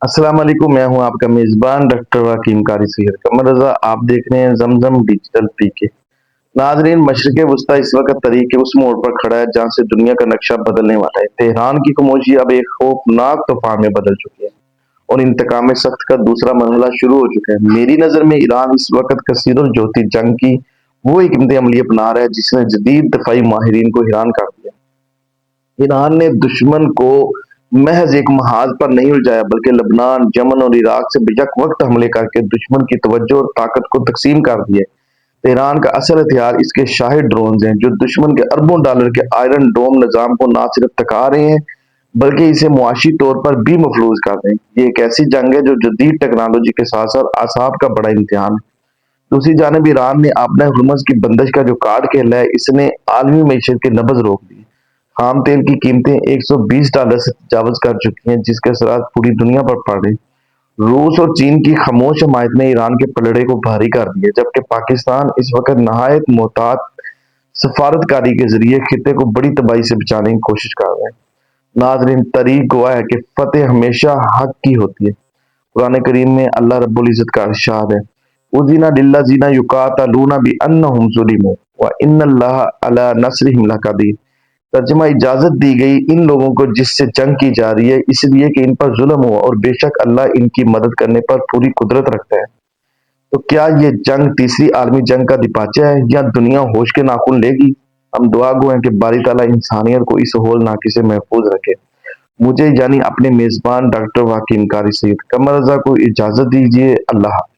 السلام علیکم، میں ہوں آپ کا میزبان ڈاکٹر وکیم قاری سید قمر رضا۔ آپ دیکھ رہے ہیں زمزم ڈیجیٹل پی کے۔ ناظرین، مشرق وسطی اس وقت طریق کے اس موڑ پر کھڑا ہے جہاں سے دنیا کا نقشہ بدلنے والا ہے۔ تہران کی خاموشی اب ایک خوفناک طوفان میں بدل چکی ہے اور انتقام سخت کا دوسرا مرحلہ شروع ہو چکا ہے۔ میری نظر میں ایران اس وقت کثیر الجہتی جنگ کی وہ حکمت عملی اپنا رہا ہے جس نے جدید دفاعی ماہرین کو حیران کر دیا۔ ایران نے دشمن کو محض ایک محاذ پر نہیں الجھایا بلکہ لبنان، یمن اور عراق سے بیک وقت حملے کر کے دشمن کی توجہ اور طاقت کو تقسیم کر دیا ہے۔ ایران کا اصل ہتھیار اس کے شاہد ڈرونز ہیں جو دشمن کے اربوں ڈالر کے آئرن ڈوم نظام کو نہ صرف تکا رہے ہیں بلکہ اسے معاشی طور پر بھی مفلوج کر رہے ہیں۔ یہ ایک ایسی جنگ ہے جو جدید ٹیکنالوجی کے ساتھ ساتھ اعصاب کا بڑا امتحان ہے۔ دوسری جانب ایران نے اپنے ہرمز کی بندش کا جو کارڈ کھیلا ہے اس نے عالمی معیشت کے نبض روک دی۔ خام تیل کی قیمتیں $120 سے تجاوز کر چکی ہیں جس کے اثرات پوری دنیا پر پڑ رہے ہیں۔ روس اور چین کی خاموش حمایت نے ایران کے پلڑے کو بھاری کر دیا جبکہ پاکستان اس وقت نہایت محتاط سفارتکاری کے ذریعے خطے کو بڑی تباہی سے بچانے کی کوشش کر رہے ہیں۔ ناظرین، تاریخ گواہ ہے کہ فتح ہمیشہ حق کی ہوتی ہے۔ قرآن کریم میں اللہ رب العزت کا ارشاد ہے اذن للذین یقاتلون بانہم ظلموا وان اللہ علی نصرہم لقدیر۔ ترجمہ، اجازت دی گئی ان لوگوں کو جس سے جنگ کی جا رہی ہے اس لیے کہ ان پر ظلم ہوا اور بے شک اللہ ان کی مدد کرنے پر پوری قدرت رکھتا ہے۔ تو کیا یہ جنگ تیسری عالمی جنگ کا دیپاچہ ہے یا دنیا ہوش کے ناخن لے گی؟ ہم دعا گو ہیں کہ باری تعالیٰ انسانیت کو اس ہولناکی سے محفوظ رکھے۔ مجھے یعنی اپنے میزبان ڈاکٹر وکیم قاری سید قمر رضا کو اجازت دیجیے۔ اللہ حافظ۔